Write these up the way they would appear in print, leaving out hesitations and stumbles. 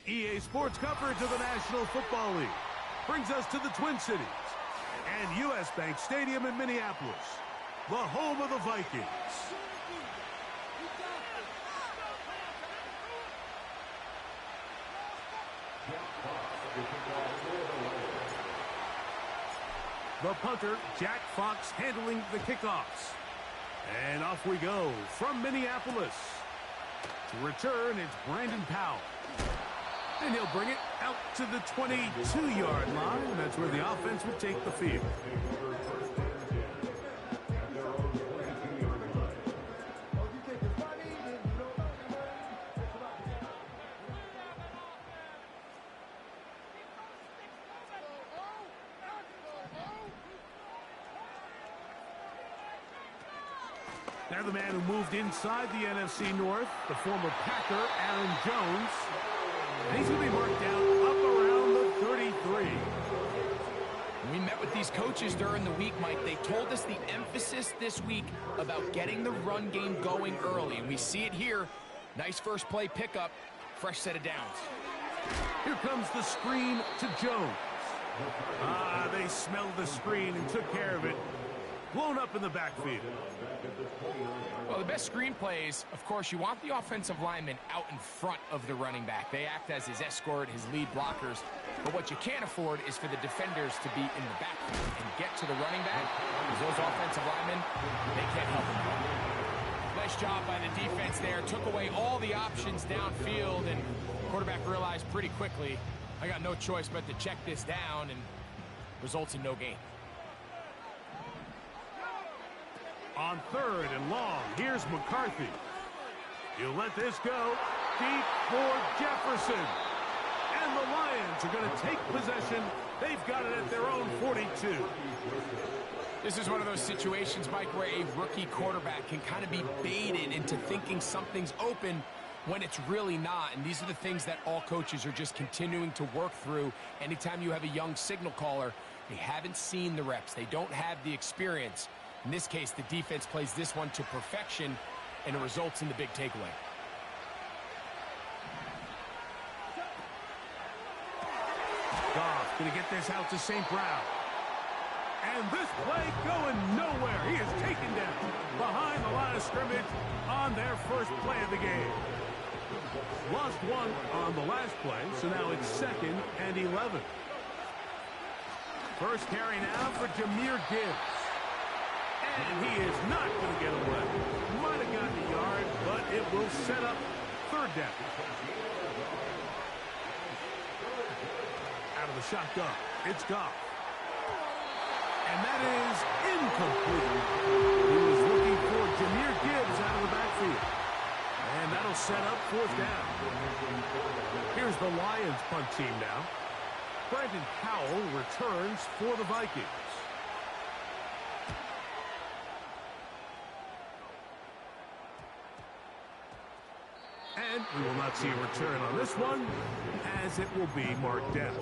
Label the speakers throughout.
Speaker 1: EA Sports coverage of the National Football League brings us to the Twin Cities and U.S. Bank Stadium in Minneapolis, the home of the Vikings. The punter, Jack Fox, handling the kickoffs. And off we go from Minneapolis. To return, it's Brandon Powell. And he'll bring it out to the 22-yard line. That's where the offense would take the field. Now the man who moved inside the NFC North, the former Packer, Aaron Jones. And he's going to be marked down up around the 33.
Speaker 2: We met with these coaches during the week, Mike. They told us the emphasis this week about getting the run game going early. And we see it here. Nice first play pickup. Fresh set of downs.
Speaker 1: Here comes the screen to Jones. They smelled the screen and took care of it. Blown up in the backfield.
Speaker 2: Well, the best screen plays, of course, you want the offensive lineman out in front of the running back. They act as his escort, his lead blockers. But what you can't afford is for the defenders to be in the backfield and get to the running back, because those offensive linemen, they can't help them. Nice job by the defense there. Took away all the options downfield, and quarterback realized pretty quickly, I got no choice but to check this down, and results in no gain.
Speaker 1: On third and long, here's McCarthy. He'll let this go deep for Jefferson. And the Lions are going to take possession. They've got it at their own 42.
Speaker 2: This is one of those situations, Mike, where a rookie quarterback can kind of be baited into thinking something's open when it's really not. And these are the things that all coaches are just continuing to work through. Anytime you have a young signal caller, they haven't seen the reps. They don't have the experience. In this case, the defense plays this one to perfection, and it results in the big takeaway.
Speaker 1: Goff going to get this out to St. Brown. And this play going nowhere. He is taken down behind the line of scrimmage on their first play of the game. Lost one on the last play, so now it's 2nd and 11. First carry now for Jahmyr Gibbs. And he is not going to get away. Might have gotten a yard, but it will set up 3rd down. Out of the shotgun, it's Goff. And that is incomplete. He was looking for Jahmyr Gibbs out of the backfield. And that'll set up 4th down. Here's the Lions punt team now. Brandon Powell returns for the Vikings. And we will not see a return on this one, as it will be marked down.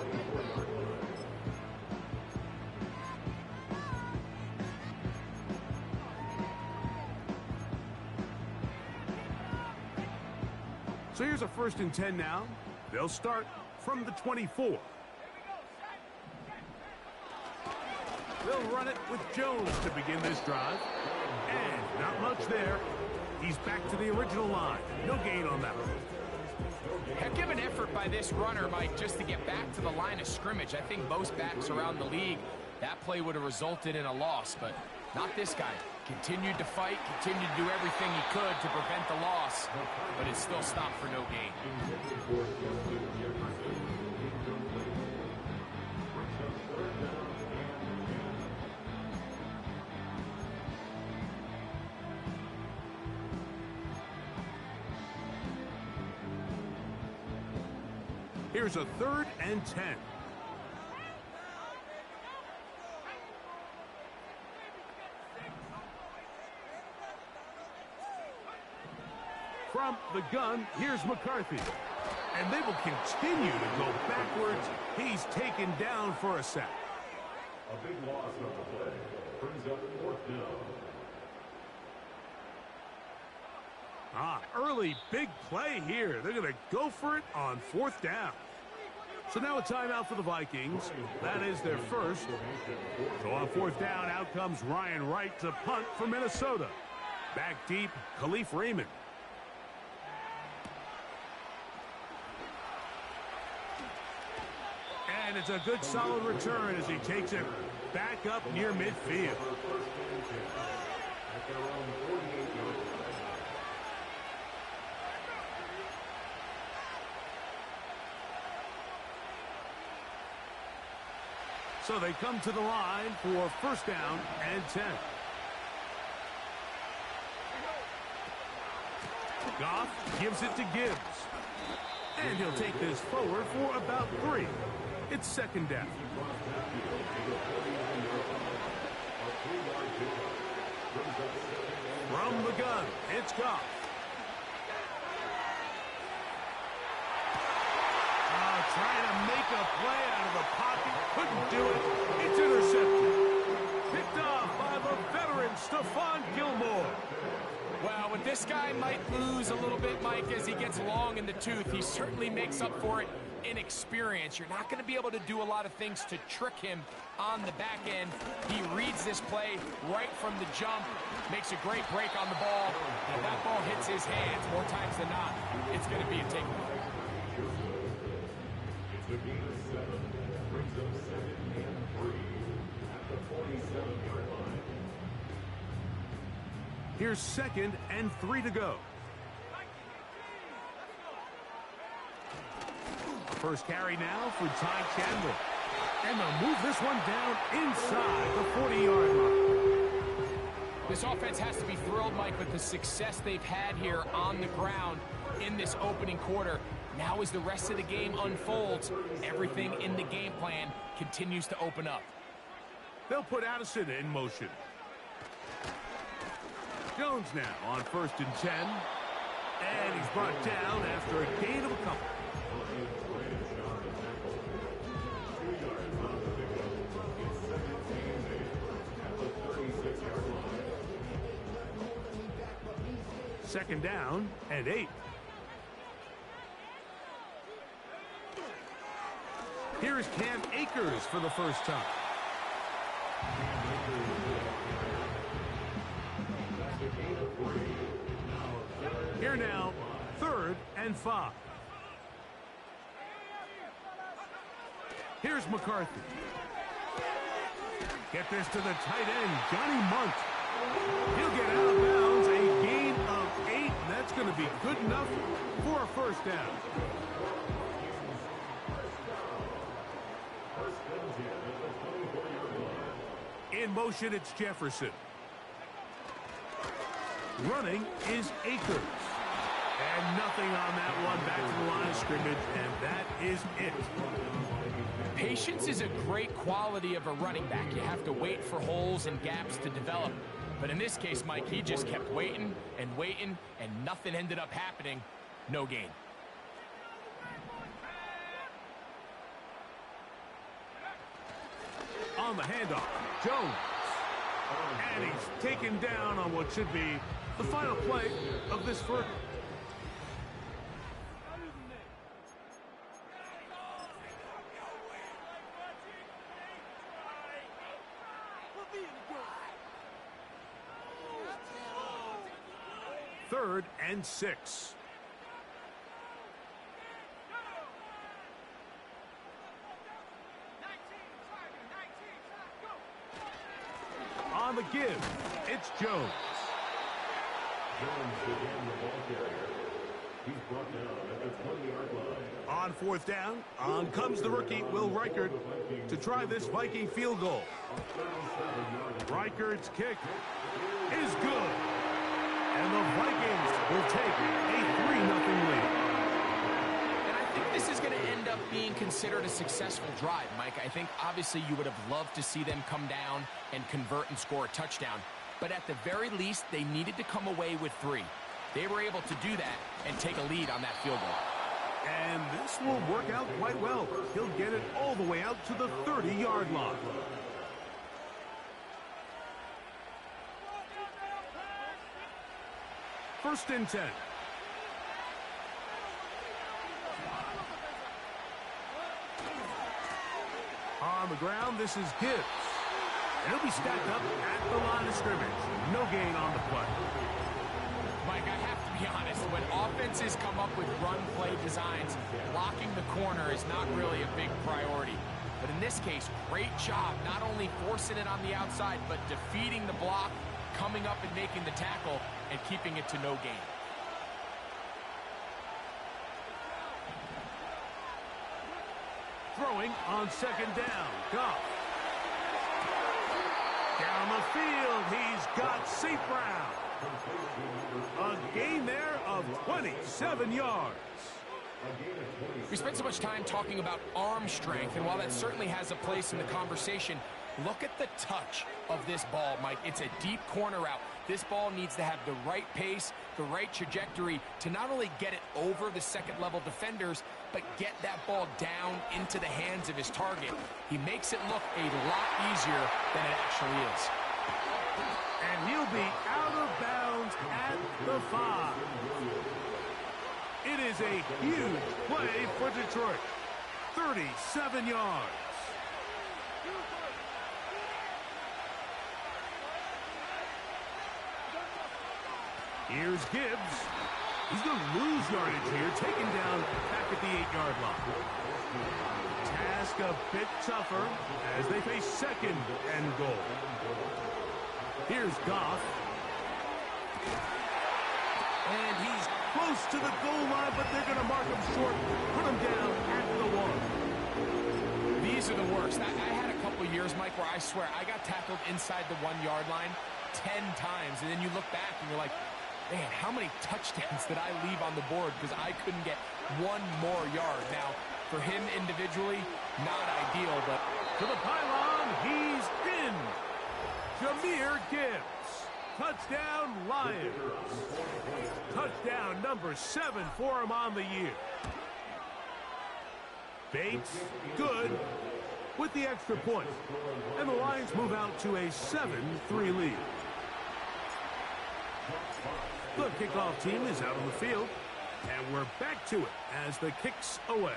Speaker 1: So here's a 1st and 10 now. They'll start from the 24. They'll run it with Jones to begin this drive. And not much there. He's back to the original line. No gain on that one.
Speaker 2: Heck of an effort by this runner, Mike, just to get back to the line of scrimmage. I think most backs around the league, that play would have resulted in a loss, but not this guy. Continued to fight, continued to do everything he could to prevent the loss, but it still stopped for no gain.
Speaker 1: Here's a 3rd and 10. From the gun, here's McCarthy. And they will continue to go backwards. He's taken down for a sack.
Speaker 3: A big loss on the play. Brings up 4th down.
Speaker 1: Early big play here. They're going to go for it on 4th down. So now a timeout for the Vikings. That is their first. So on 4th down, out comes Ryan Wright to punt for Minnesota. Back deep, Khalif Raymond. And it's a good solid return as he takes it back up near midfield. So they come to the line for 1st down and 10. Goff gives it to Gibbs. And he'll take this forward for about 3. It's 2nd down. From the gun, it's Goff. Trying to make a play out of the pocket. Couldn't do it. It's intercepted. Picked off by the veteran Stephon Gilmore.
Speaker 2: Well, when this guy might lose a little bit, Mike, as he gets long in the tooth, he certainly makes up for it in experience. You're not going to be able to do a lot of things to trick him on the back end. He reads this play right from the jump, makes a great break on the ball. And if that ball hits his hands more times than not, it's going to be a takeaway.
Speaker 3: The game is 7, brings up 2nd and 3 at the 47-yard line.
Speaker 1: Here's 2nd and 3 to go. First carry now for Ty Chandler. And they'll move this one down inside the 40-yard line.
Speaker 2: This offense has to be thrilled, Mike, with the success they've had here on the ground in this opening quarter. Now as the rest of the game unfolds, everything in the game plan continues to open up.
Speaker 1: They'll put Addison in motion. Jones now on 1st and 10. And he's brought down after a gain of a couple. Second down and 8. Here's Cam Akers for the first time. Here now, 3rd and 5. Here's McCarthy. Get this to the tight end, Johnny Munt. He'll get out of bounds, a gain of 8, and that's going to be good enough for a first down. In motion, it's Jefferson. Running is Akers. And nothing on that one. Back to the line of scrimmage, and that is it.
Speaker 2: Patience is a great quality of a running back. You have to wait for holes and gaps to develop. But in this case, Mike, he just kept waiting and waiting, and nothing ended up happening. No gain.
Speaker 1: On the handoff, Jones. And he's taken down on what should be the final play of this first. Third and 6. On the give, it's Jones.
Speaker 3: Jones began the ball carrier. He's brought down at the 20-yard line.
Speaker 1: On 4th down, on comes the rookie, Will Reichert, to try this Viking field goal. Reichert's kick is good. And the Vikings will take a 3-0 lead.
Speaker 2: And I think this is going to end up being considered a successful drive, Mike. I think obviously you would have loved to see them come down and convert and score a touchdown. But at the very least, they needed to come away with 3. They were able to do that and take a lead on that field goal.
Speaker 1: And this will work out quite well. He'll get it all the way out to the 30-yard line. first and 10. On the ground, this is Gibbs. And he'll be stacked up at the line of scrimmage. No gain on the play.
Speaker 2: Mike, I have to be honest, when offenses come up with run play designs, blocking the corner is not really a big priority. But in this case, great job not only forcing it on the outside, but defeating the block, coming up and making the tackle, and keeping it to no gain.
Speaker 1: Throwing on second down. Goff. Down the field, he's got St. Brown. A gain there of 27 yards.
Speaker 2: We spent so much time talking about arm strength, and while that certainly has a place in the conversation, look at the touch of this ball, Mike. It's a deep corner route. This ball needs to have the right pace, the right trajectory to not only get it over the second-level defenders, but get that ball down into the hands of his target. He makes it look a lot easier than it actually is.
Speaker 1: And he'll be out of bounds at the 5. It is a huge play for Detroit. 37 yards. Here's Gibbs. He's going to lose yardage here, taken down back at the 8-yard line. Task a bit tougher as they face second and goal. Here's Goff. And he's close to the goal line, but they're going to mark him short, put him down at the 1.
Speaker 2: These are the worst. I had a couple years, Mike, where I swear I got tackled inside the 1-yard line 10 times, and then you look back and you're like, man, how many touchdowns did I leave on the board because I couldn't get one more yard? Now, for him individually, not ideal, but
Speaker 1: to the pylon, he's in. Jahmyr Gibbs. Touchdown, Lions. Touchdown number 7 for him on the year. Bates, good, with the extra point. And the Lions move out to a 7-3 lead. The kickoff team is out on the field, and we're back to it as the kick's away.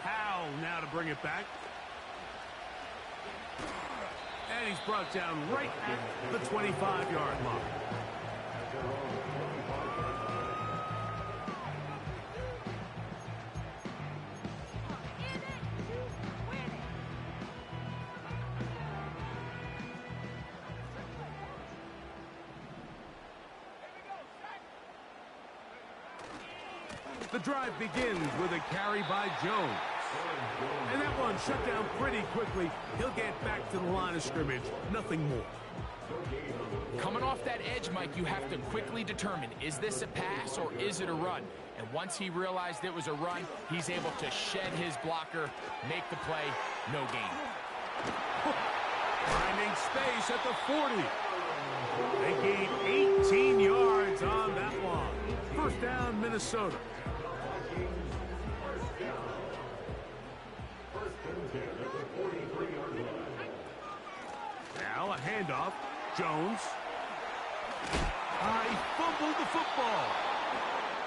Speaker 1: Powell now to bring it back. And he's brought down right at the 25-yard line. The drive begins with a carry by Jones. And that one shut down pretty quickly. He'll get back to the line of scrimmage. Nothing more.
Speaker 2: Coming off that edge, Mike, you have to quickly determine, is this a pass or is it a run? And once he realized it was a run, he's able to shed his blocker, make the play, no gain.
Speaker 1: Finding space at the 40. They gain 18 yards on that one. First down, Minnesota. Now a handoff. Jones. He fumbled the football.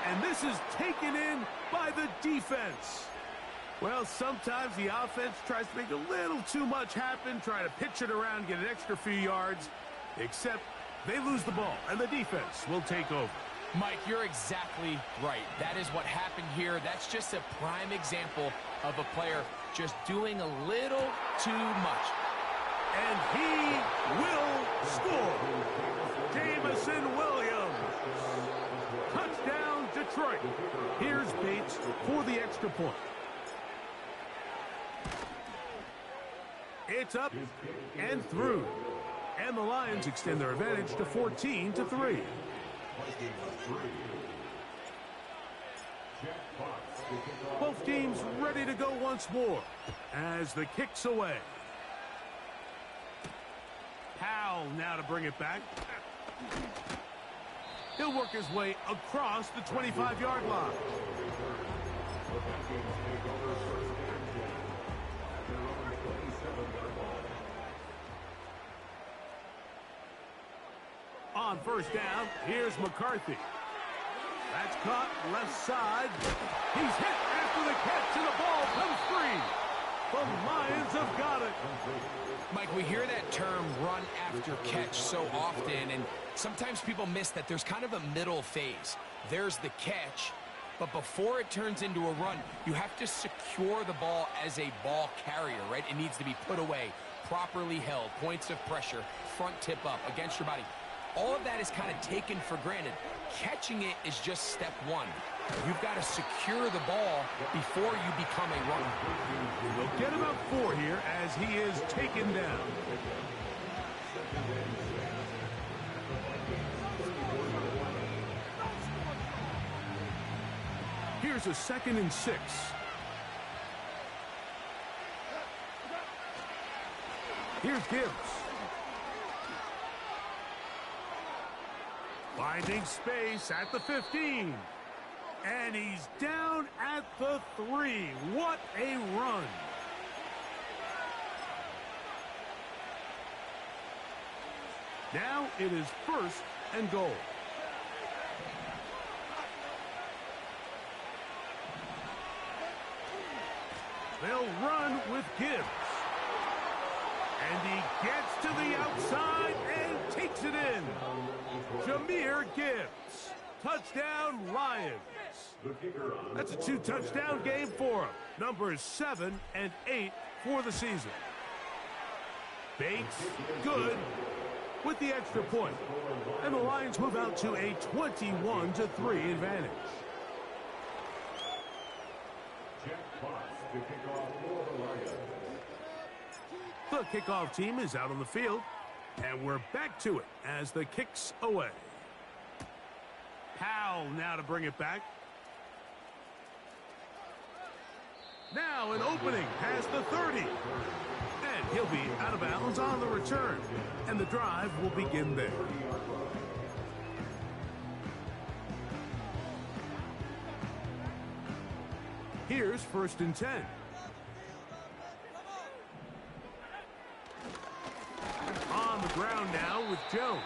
Speaker 1: And this is taken in by the defense. Well, sometimes the offense tries to make a little too much happen, try to pitch it around, get an extra few yards, except they lose the ball, and the defense will take over.
Speaker 2: Mike, you're exactly right. That is what happened here. That's just a prime example of a player just doing a little too much.
Speaker 1: And he will score. Jamison Williams. Touchdown, Detroit. Here's Bates for the extra point. It's up and through. And the Lions extend their advantage to 14-3. Both teams ready to go once more as the kick's away. Powell now to bring it back. He'll work his way across the 25-yard line. On On first down, here's McCarthy. That's caught left side. He's hit after the catch, and the ball comes free. The Lions have got it.
Speaker 2: Mike, we hear that term run after catch so often, and sometimes people miss that there's kind of a middle phase. There's the catch, but before it turns into a run, you have to secure the ball as a ball carrier, right? It needs to be put away, properly held, points of pressure, front tip up against your body. All of that is kind of taken for granted. Catching it is just step one. You've got to secure the ball before you become a runner.
Speaker 1: We'll get about 4 here as he is taken down. Here's a 2nd and 6. Here's Gibbs. Finding space at the 15. And he's down at the 3. What a run. Now it is 1st and goal. They'll run with Gibbs. And he gets to the outside and takes it in. Jahmyr Gibbs. Touchdown, Lions. That's a 2-touchdown game for him. Numbers 7 and 8 for the season. Bates, good, with the extra point. And the Lions move out to a 21-3 advantage. The kickoff team is out on the field, and we're back to it as the kick's away. Powell now to bring it back. Now an opening past the 30. And he'll be out of bounds on the return. And the drive will begin there. Here's 1st and 10. On the ground now with Jones.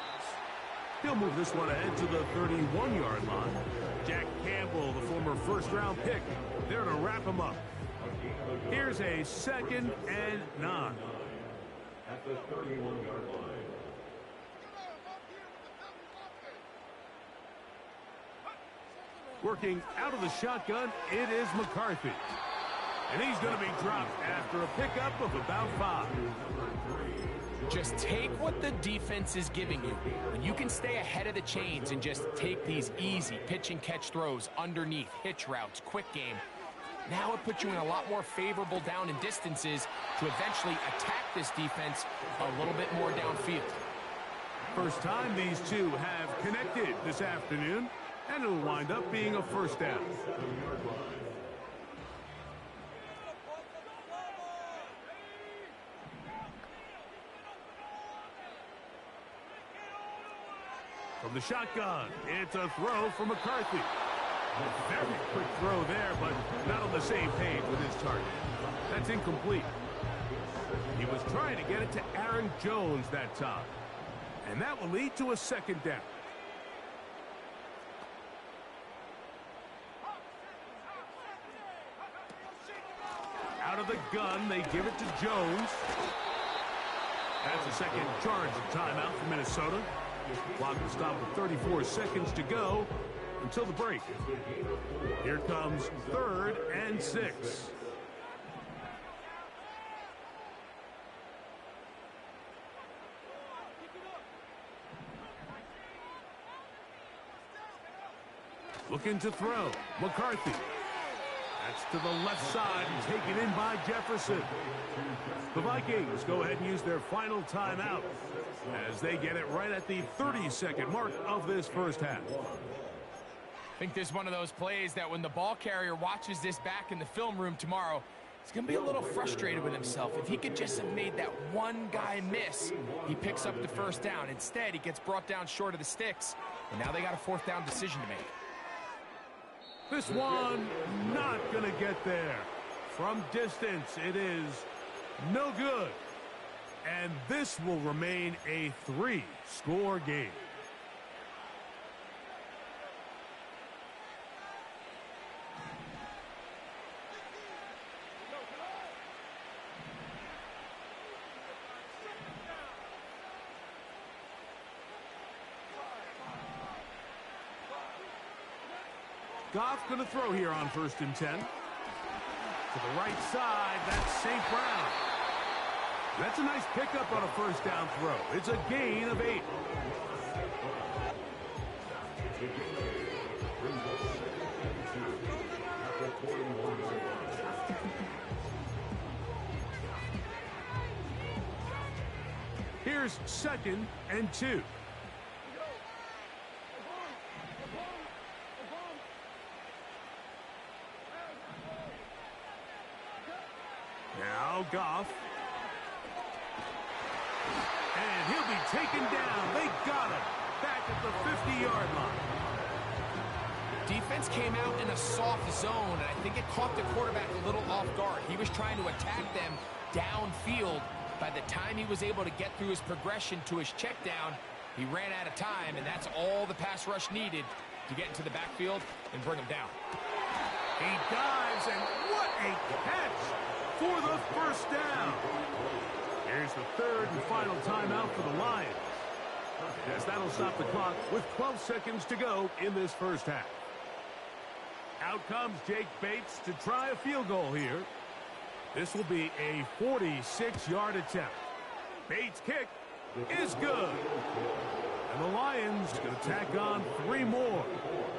Speaker 1: He'll move this one ahead to the 31-yard line. Jack Campbell, the former first-round pick, there to wrap him up. Here's a 2nd and 9.
Speaker 3: At the 31-yard line.
Speaker 1: Working out of the shotgun, it is McCarthy. And he's going to be dropped after a pickup of about 5.
Speaker 2: Just take what the defense is giving you. When you can stay ahead of the chains and just take these easy pitch and catch throws underneath, hitch routes, quick game, now it puts you in a lot more favorable down and distances to eventually attack this defense a little bit more downfield.
Speaker 1: First time these two have connected this afternoon, and it'll wind up being a 1st down. From the shotgun, it's a throw for McCarthy. A very quick throw there, but not on the same page with his target. That's incomplete. He was trying to get it to Aaron Jones that time. And that will lead to a 2nd down. Out of the gun, they give it to Jones. That's a second charge timeout for Minnesota. Clock will stop with 34 seconds to go until the break. Here comes 3rd and 6. Looking to throw. McCarthy. That's to the left side and taken in by Jefferson. The Vikings go ahead and use their final timeout as they get it right at the 30-second mark of this first half.
Speaker 2: I think this is one of those plays that when the ball carrier watches this back in the film room tomorrow, he's going to be a little frustrated with himself. If he could just have made that one guy miss, he picks up the 1st down. Instead, he gets brought down short of the sticks, and now they got a 4th down decision to make.
Speaker 1: This one not going to get there. From distance, it is no good. And this will remain a 3-score game. Goff's going to throw here on 1st and 10. To the right side, that's St. Brown. That's a nice pickup on a 1st down throw. It's a gain of 8. Here's 2nd and 2. Now Goff. And he'll be taken down. They got him back at the 50-yard line.
Speaker 2: Defense came out in a soft zone, and I think it caught the quarterback a little off guard. He was trying to attack them downfield. By the time he was able to get through his progression to his check down, he ran out of time, and that's all the pass rush needed to get into the backfield and bring him down.
Speaker 1: He dives, and what a catch for the 1st down. Here's the 3rd and final timeout for the Lions. Yes, that'll stop the clock with 12 seconds to go in this 1st half. Out comes Jake Bates to try a field goal here. This will be a 46-yard attempt. Bates' kick is good. And the Lions going to tack on 3 more,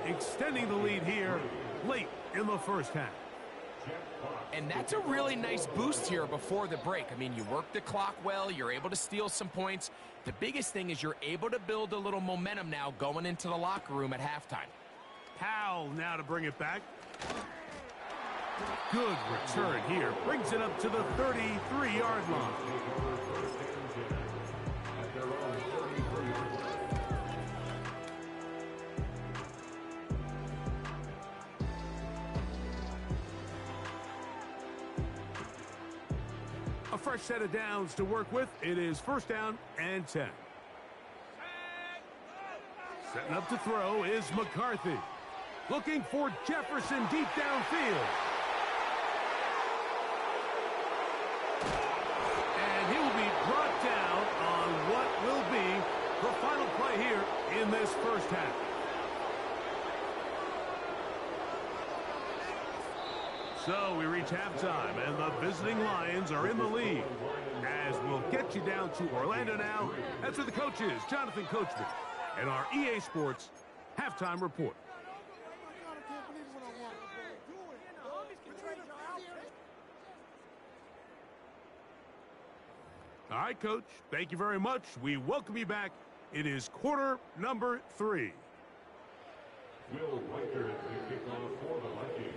Speaker 1: extending the lead here late in the 1st half.
Speaker 2: And that's a really nice boost here before the break. I mean, you work the clock well. You're able to steal some points. The biggest thing is you're able to build a little momentum now going into the locker room at halftime.
Speaker 1: Powell now to bring it back. Good return here. Brings it up to the 33-yard line. A fresh set of downs to work with. It is 1st down and 10. Setting up to throw is McCarthy. Looking for Jefferson deep downfield. And he will be brought down on what will be the final play here in this 1st half. So we reach halftime, and the visiting Lions are in the lead. As we'll get you down to Orlando now, that's where the coach is, Jonathan Coachman, and our EA Sports halftime report. All right, Coach, thank you very much. We welcome you back. It is quarter number 3.
Speaker 3: Will Riker is the kickoff for the Vikings.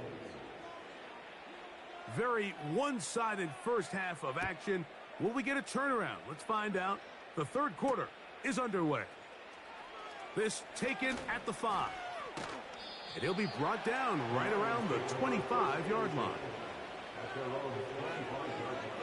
Speaker 1: Very one-sided 1st half of action. Will we get a turnaround? Let's find out. The 3rd quarter is underway. This taken at the 5. And he'll be brought down right around the 25-yard line.
Speaker 3: At their own 25-yard line.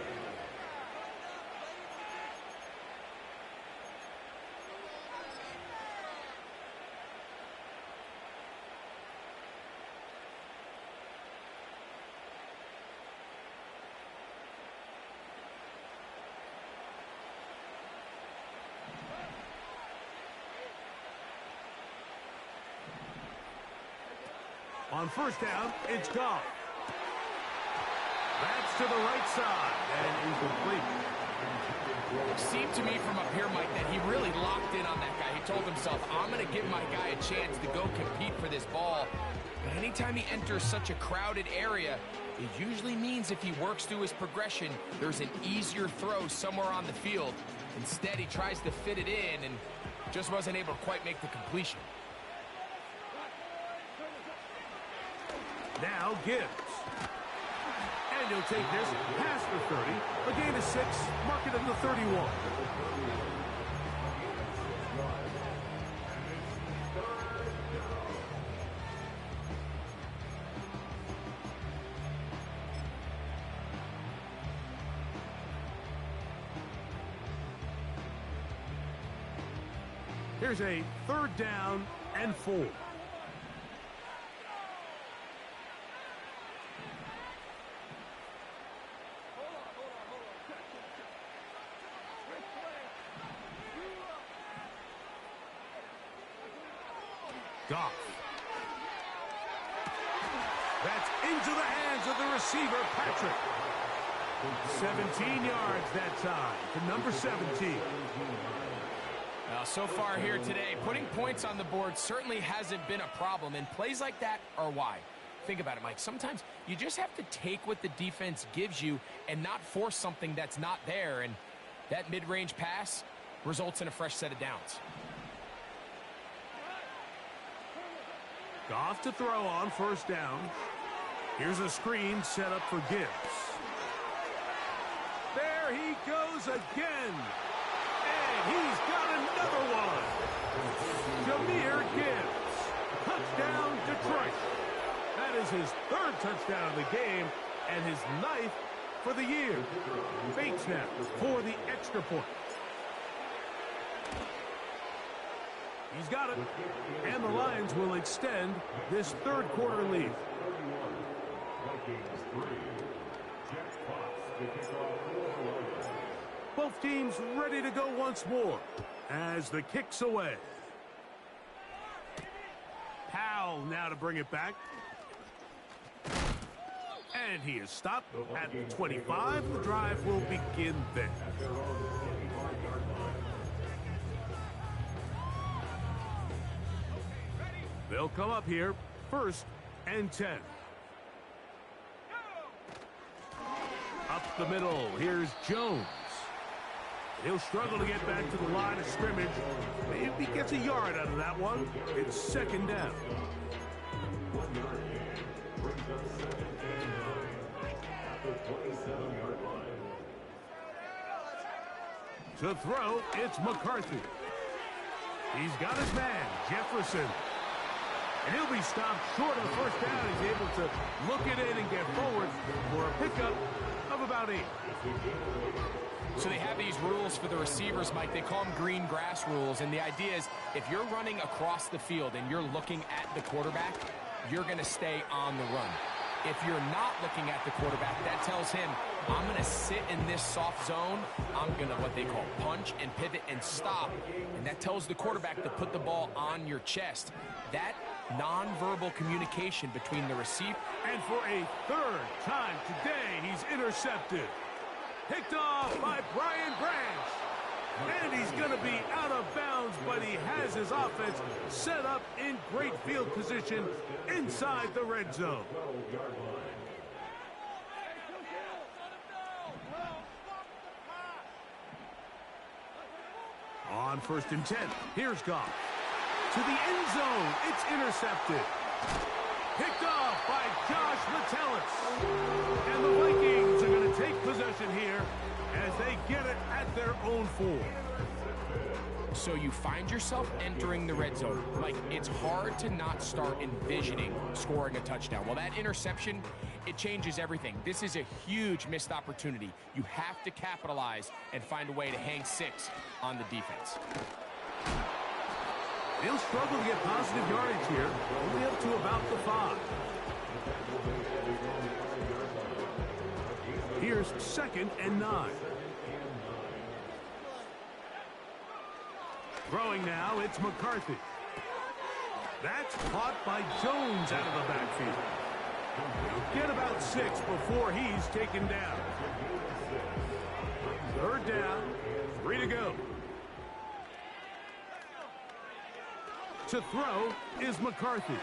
Speaker 1: On 1st down, it's Goff. That's to the right side and incomplete.
Speaker 2: It seemed to me from up here, Mike, that he really locked in on that guy. He told himself, I'm going to give my guy a chance to go compete for this ball. But anytime he enters such a crowded area, it usually means if he works through his progression, there's an easier throw somewhere on the field. Instead, he tries to fit it in and just wasn't able to quite make the completion.
Speaker 1: Now Gibbs. And he'll take this past the 30. A gain of 6. Mark it at the 31. Here's a 3rd down and 4. Goff. That's into the hands of the receiver, Patrick. 17 yards that time to number 17.
Speaker 2: Now, so far here today, putting points on the board certainly hasn't been a problem, and plays like that are why. Think about it, Mike. Sometimes you just have to take what the defense gives you and not force something that's not there, and that mid-range pass results in a fresh set of downs.
Speaker 1: Goff to throw on first down. Here's a screen set up for Gibbs. There he goes again. And he's got another one. Jameer Gibbs. Touchdown, Detroit. That is his third touchdown of the game and his 9th for the year. Bates now for the extra point. He's got it. And the Lions will extend this third quarter lead. Both teams ready to go once more as the kick's away. Powell now to bring it back. And he is stopped at the 25. The drive will begin there. They'll come up here, 1st and 10. Up the middle, here's Jones. He'll struggle to get back to the line of scrimmage. If he gets a yard out of that one, it's 2nd down. To throw, it's McCarthy. He's got his man, Jefferson. And he'll be stopped short of the first down. He's able to look it in and get forward for a pickup of about 8.
Speaker 2: So they have these rules for the receivers, Mike. They call them green grass rules. And the idea is if you're running across the field and you're looking at the quarterback, you're going to stay on the run. If you're not looking at the quarterback, that tells him, I'm going to sit in this soft zone. I'm going to what they call punch and pivot and stop. And that tells the quarterback to put the ball on your chest. That nonverbal communication between the receiver.
Speaker 1: And for a 3rd time today, he's intercepted. Picked off by Brian Branch. And he's going to be out of bounds, but he has his offense set up in great field position inside the red zone. On 1st and 10, here's Goff. To the end zone, it's intercepted. Picked off by Josh Metellus. And the Vikings are going to take possession here as they get it at their own 4.
Speaker 2: So you find yourself entering the red zone. Like, it's hard to not start envisioning scoring a touchdown. Well, that interception, it changes everything. This is a huge missed opportunity. You have to capitalize and find a way to hang 6 on the defense.
Speaker 1: They'll struggle to get positive yardage here, only up to about the 5. Here's 2nd and 9. Throwing now, it's McCarthy. That's caught by Jones out of the backfield. He'll get about 6 before he's taken down. 3rd down, 3 to go. To throw is McCarthy.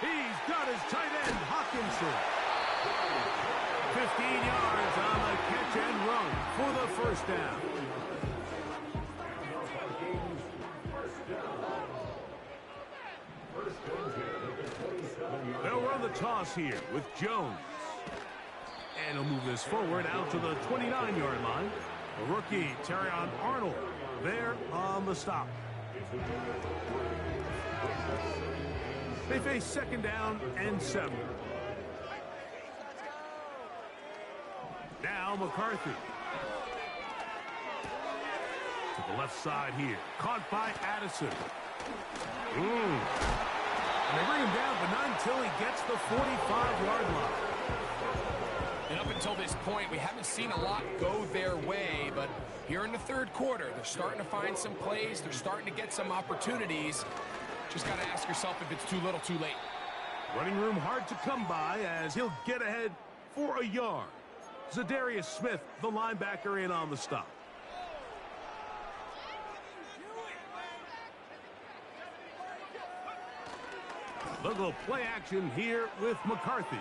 Speaker 1: He's got his tight end, Hawkinson. 15 yards on the catch and run for the 1st down. They'll run the toss here with Jones. And he'll move this forward out to the 29-yard line. The rookie, Terrion Arnold, there on the stop. They face 2nd down and 7. Now McCarthy. To the left side here. Caught by Addison. And they bring him down, but not until he gets the 45-yard line.
Speaker 2: And up until this point, we haven't seen a lot go their way, but here in the 3rd quarter, they're starting to find some plays. They're starting to get some opportunities. Just got to ask yourself if it's too little, too late.
Speaker 1: Running room hard to come by as he'll get ahead for a yard. Zadarius Smith, the linebacker, in on the stop. They'll go play action here with McCarthy.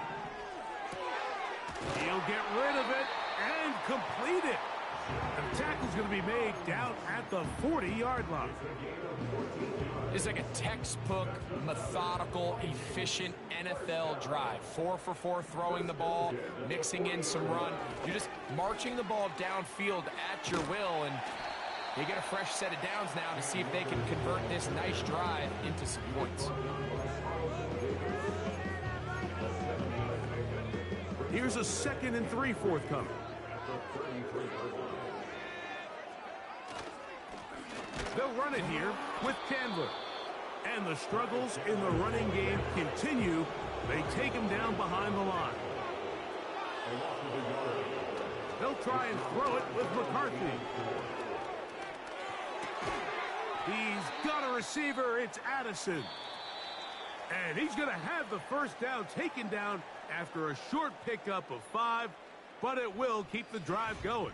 Speaker 1: He'll get rid of it and complete it. The tackle's going to be made down at the 40-yard line.
Speaker 2: It's like a textbook, methodical, efficient NFL drive. 4 for 4 throwing the ball, mixing in some run. You're just marching the ball downfield at your will, and they get a fresh set of downs now to see if they can convert this nice drive into some points.
Speaker 1: Here's a 2nd and 3 forthcoming. They'll run it here with Candler. And the struggles in the running game continue. They take him down behind the line. They'll try and throw it with McCarthy. He's got a receiver. It's Addison. And he's going to have the first down taken down after a short pickup of 5, but it will keep the drive going.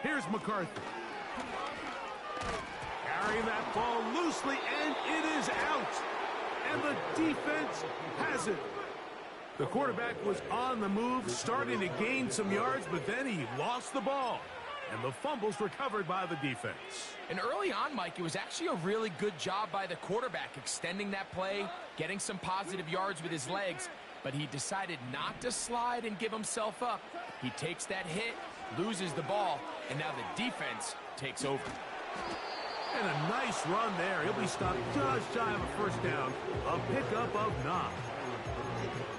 Speaker 1: Here's McCarthy. Carrying that ball loosely, and it is out. And the defense has it. The quarterback was on the move, starting to gain some yards, but then he lost the ball. And the fumble's recovered by the defense.
Speaker 2: And early on, Mike, it was actually a really good job by the quarterback, extending that play, getting some positive yards with his legs, but he decided not to slide and give himself up. He takes that hit, loses the ball, and now the defense takes over.
Speaker 1: And a nice run there. He'll be stopped just shy of a first down. A pickup of 9.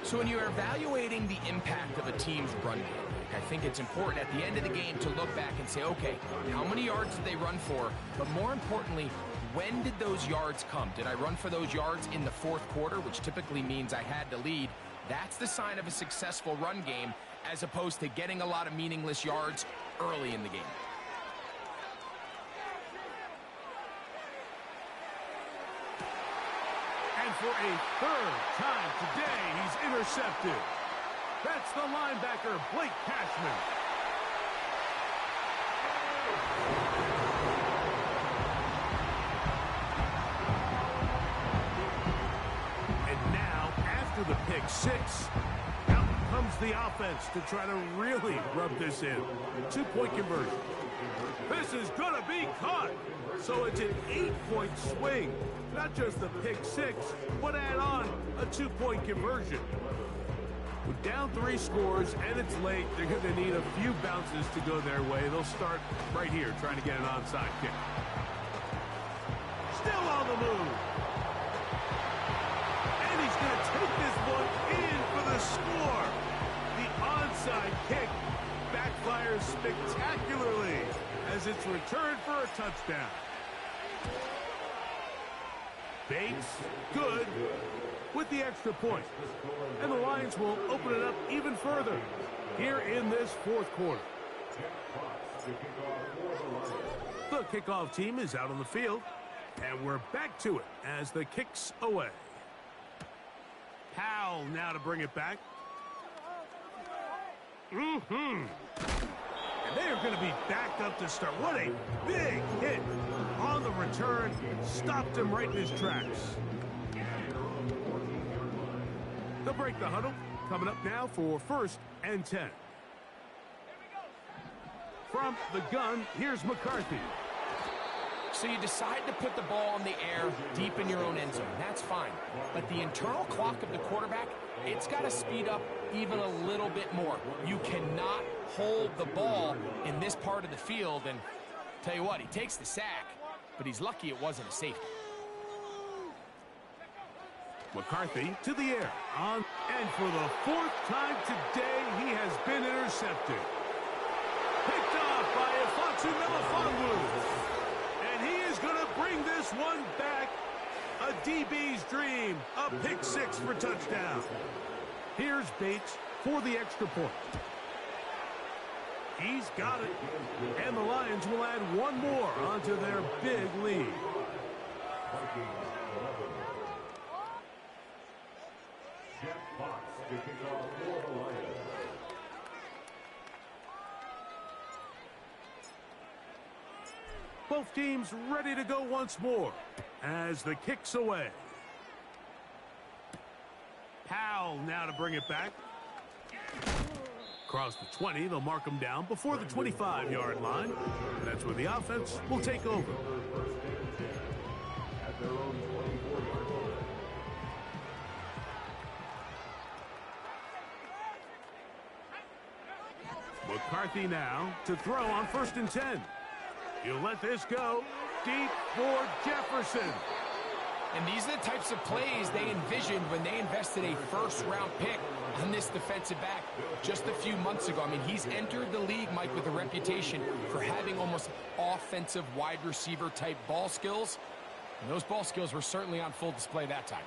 Speaker 2: So when you're evaluating the impact of a team's run game, I think it's important at the end of the game to look back and say, okay, how many yards did they run for? But more importantly, when did those yards come? Did I run for those yards in the 4th quarter, which typically means I had to lead? That's the sign of a successful run game, as opposed to getting a lot of meaningless yards early in the game.
Speaker 1: And for a 3rd time today, he's intercepted. That's the linebacker, Blake Cashman. And now, after the pick 6, out comes the offense to try to really rub this in. 2-point conversion. This is going to be caught. So it's an 8-point swing. Not just the pick 6, but add on a 2-point conversion. With down 3 scores and it's late, they're going to need a few bounces to go their way. They'll start right here trying to get an onside kick. Still on the move. And he's going to take this one in for the score. The onside kick backfires spectacularly as it's returned for a touchdown. Bates, good, with the extra point. And the Lions will open it up even further here in this 4th quarter. The kickoff team is out on the field, and we're back to it as the kick's away. Powell now to bring it back. And they are going to be backed up to start. What a big hit on the return. Stopped him right in his tracks. They'll break the huddle. Coming up now for 1st and 10. From the gun, here's McCarthy.
Speaker 2: So you decide to put the ball in the air deep in your own end zone. That's fine. But the internal clock of the quarterback, it's got to speed up even a little bit more. You cannot hold the ball in this part of the field. And tell you what, he takes the sack, but he's lucky it wasn't a safety.
Speaker 1: McCarthy to the air. And for the 4th time today, he has been intercepted. Picked off by Ifotu Melifonwu. And he is going to bring this one back. A DB's dream. A pick 6 for touchdown. Here's Bates for the extra point. He's got it. And the Lions will add one more onto their big lead. Both teams ready to go once more as the kick's away. Powell now to bring it back. Across the 20, they'll mark him down before the 25-yard line. That's where the offense will take over. McCarthy now to throw on 1st and 10. He'll let this go deep for Jefferson.
Speaker 2: And these are the types of plays they envisioned when they invested a first-round pick on this defensive back just a few months ago. I mean, he's entered the league, Mike, with a reputation for having almost offensive wide receiver-type ball skills. And those ball skills were certainly on full display that time.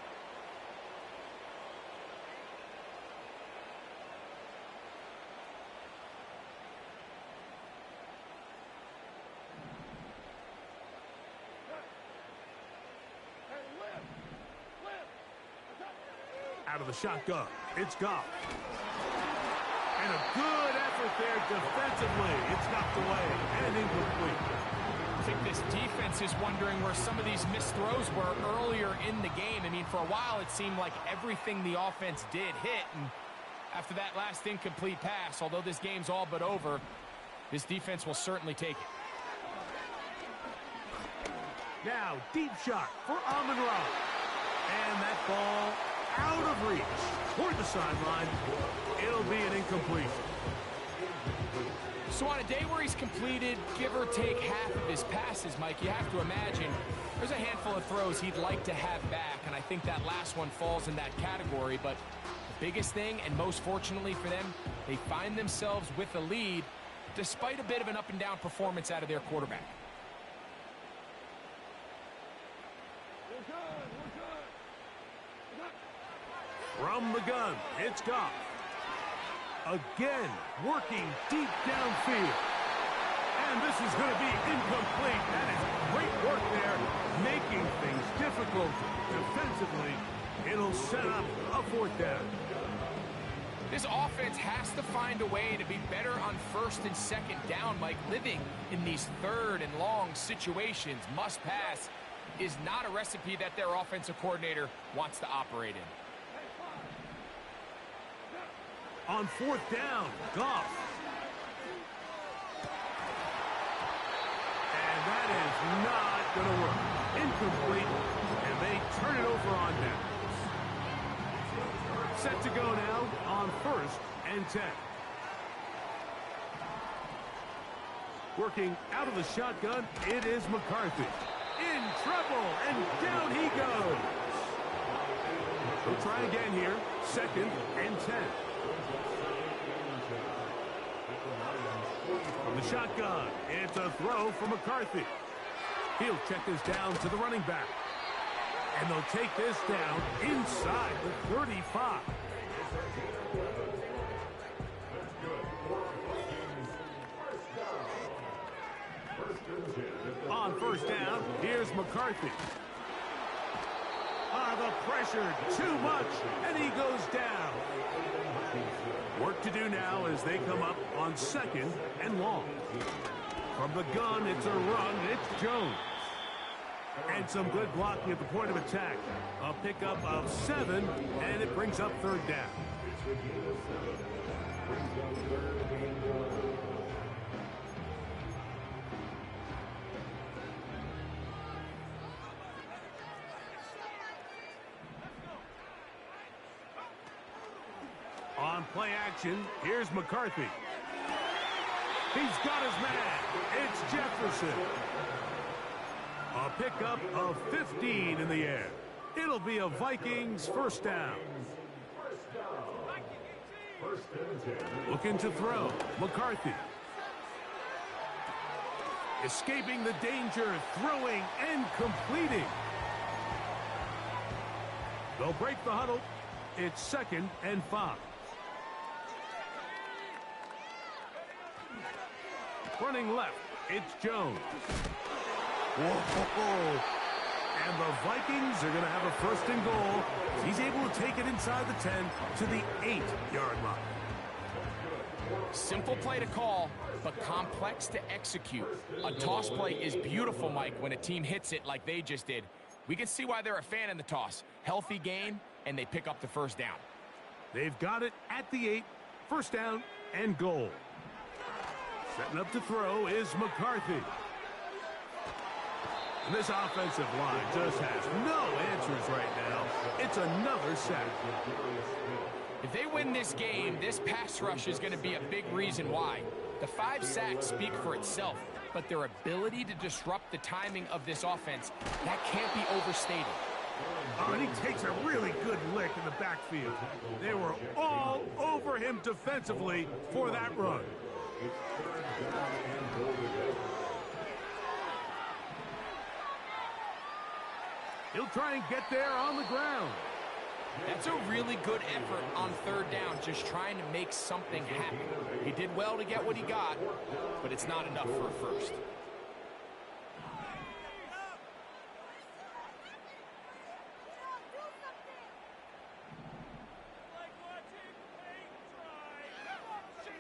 Speaker 1: Out of the shotgun, it's Goff. And a good effort there defensively. It's knocked away and incomplete.
Speaker 2: I think this defense is wondering where some of these missed throws were earlier in the game. I mean, for a while it seemed like everything the offense did hit. And after that last incomplete pass, although this game's all but over, this defense will certainly take it.
Speaker 1: Now, deep shot for Amon-Ra. And that ball out of reach toward the sideline. It'll be an incompletion.
Speaker 2: So on a day where he's completed, give or take half of his passes, Mike, you have to imagine there's a handful of throws he'd like to have back, and I think that last one falls in that category. But the biggest thing, and most fortunately for them, they find themselves with a lead despite a bit of an up-and-down performance out of their quarterback.
Speaker 1: From the gun, it's Goff. Again, working deep downfield. And this is going to be incomplete. That is great work there, making things difficult defensively. It'll set up a 4th down.
Speaker 2: This offense has to find a way to be better on 1st and 2nd down, Mike. Living in these 3rd and long situations, must pass, is not a recipe that their offensive coordinator wants to operate in.
Speaker 1: On 4th down, Goff. And that is not going to work. Incomplete, and they turn it over on downs. Set to go now on 1st and 10. Working out of the shotgun, it is McCarthy. In trouble, and down he goes. We'll try again here. 2nd and 10. From the shotgun, it's a throw for McCarthy. He'll check this down to the running back. And they'll take this down inside the 35. On 1st down, here's McCarthy. The pressure, too much, and he goes down. Work to do now as they come up on 2nd and long. From the gun, it's a run. It's Jones. And some good blocking at the point of attack. A pickup of 7, and it brings up 3rd down. On play action, here's McCarthy. He's got his man. It's Jefferson. A pickup of 15 in the air. It'll be a Vikings 1st down. Looking to throw. McCarthy. Escaping the danger, throwing and completing. They'll break the huddle. It's 2nd and 5. Running left, it's Jones. Whoa. And the Vikings are going to have a first and goal. He's able to take it inside the 10 to the 8-yard line.
Speaker 2: Simple play to call, but complex to execute. A toss play is beautiful, Mike, when a team hits it like they just did. We can see why they're a fan in the toss. Healthy game, and they pick up the first down.
Speaker 1: They've got it at the 8, first down and goal. Setting up to throw is McCarthy. And this offensive line just has no answers right now. It's another sack.
Speaker 2: If they win this game, this pass rush is going to be a big reason why. The 5 sacks speak for itself, but their ability to disrupt the timing of this offense, that can't be overstated.
Speaker 1: Oh, and he takes a really good lick in the backfield. They were all over him defensively for that run. He'll try and get there on the ground.
Speaker 2: That's a really good effort on third down, just trying to make something happen. He did well to get what he got, but it's not enough for a first.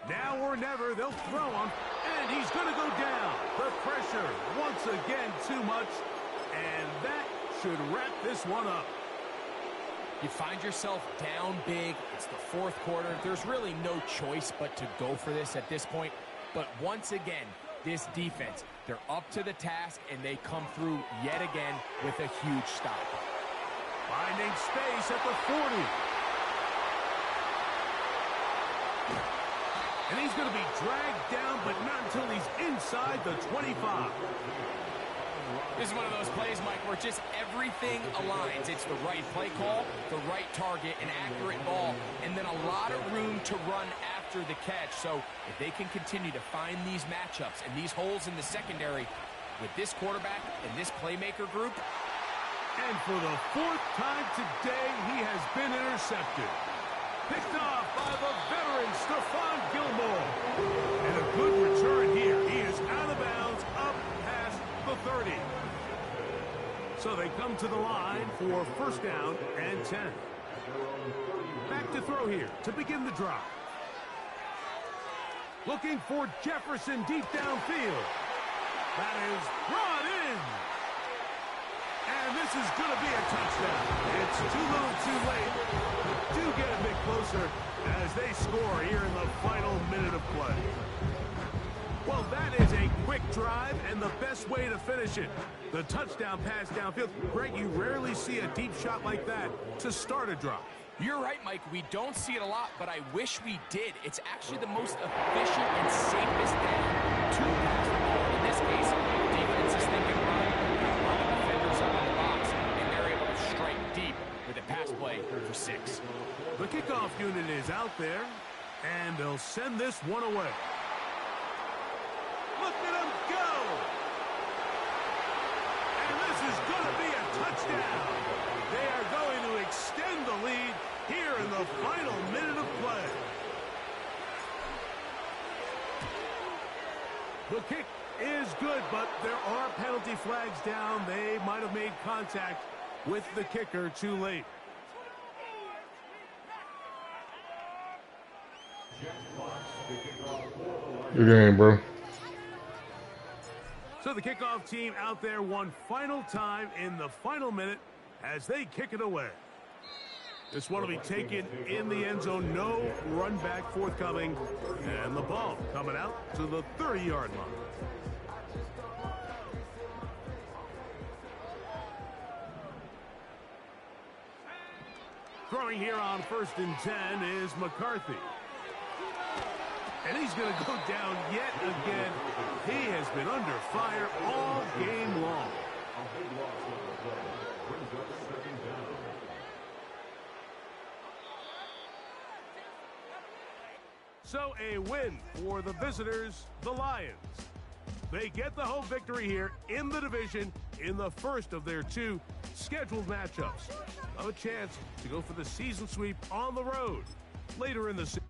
Speaker 1: Now or never, they'll throw him, and he's going to go down. The pressure, once again, too much, and that should wrap this one up.
Speaker 2: You find yourself down big. It's the fourth quarter. There's really no choice but to go for this at this point. But once again, this defense, they're up to the task, and they come through yet again with a huge stop.
Speaker 1: Finding space at the 40. And he's going to be dragged down, but not until he's inside the 25.
Speaker 2: This is one of those plays, Mike, where just everything aligns. It's the right play call, the right target, an accurate ball, and then a lot of room to run after the catch. So if they can continue to find these matchups and these holes in the secondary with this quarterback and this playmaker group.
Speaker 1: And for the 4th time today, he has been intercepted. Picked off by the veteran, Stephon Gilmore. And a good return here. He is out of bounds, up past the 30. So they come to the line for first down and 10. Back to throw here to begin the drive. Looking for Jefferson deep downfield. That is brought in. And this is going to be a touchdown. It's too little too late. Do get a bit closer as they score here in the final minute of play. Well, that is a quick drive and the best way to finish it. The touchdown pass downfield. Greg, you rarely see a deep shot like that to start a drive.
Speaker 2: You're right, Mike. We don't see it a lot, but I wish we did. It's actually the most efficient and safest down to pass the ball. In this case, the defense is thinking run. A lot of defenders up in the box, and they're able to strike deep with a pass play for 6.
Speaker 1: The kickoff unit is out there, and they'll send this one away. Look at him go! And this is going to be a touchdown. They are going to extend the lead here in the final minute of play. The kick is good, but there are penalty flags down. They might have made contact with the kicker too late.
Speaker 4: Good game, bro.
Speaker 1: So the kickoff team out there one final time in the final minute as they kick it away. This one will be taken in the end zone. No run back forthcoming. And the ball coming out to the 30-yard line. Throwing here on 1st and 10 is McCarthy. And he's going to go down yet again. He has been under fire all game long. So a win for the visitors, the Lions. They get the home victory here in the division in the first of their 2 scheduled matchups. A chance to go for the season sweep on the road later in the season.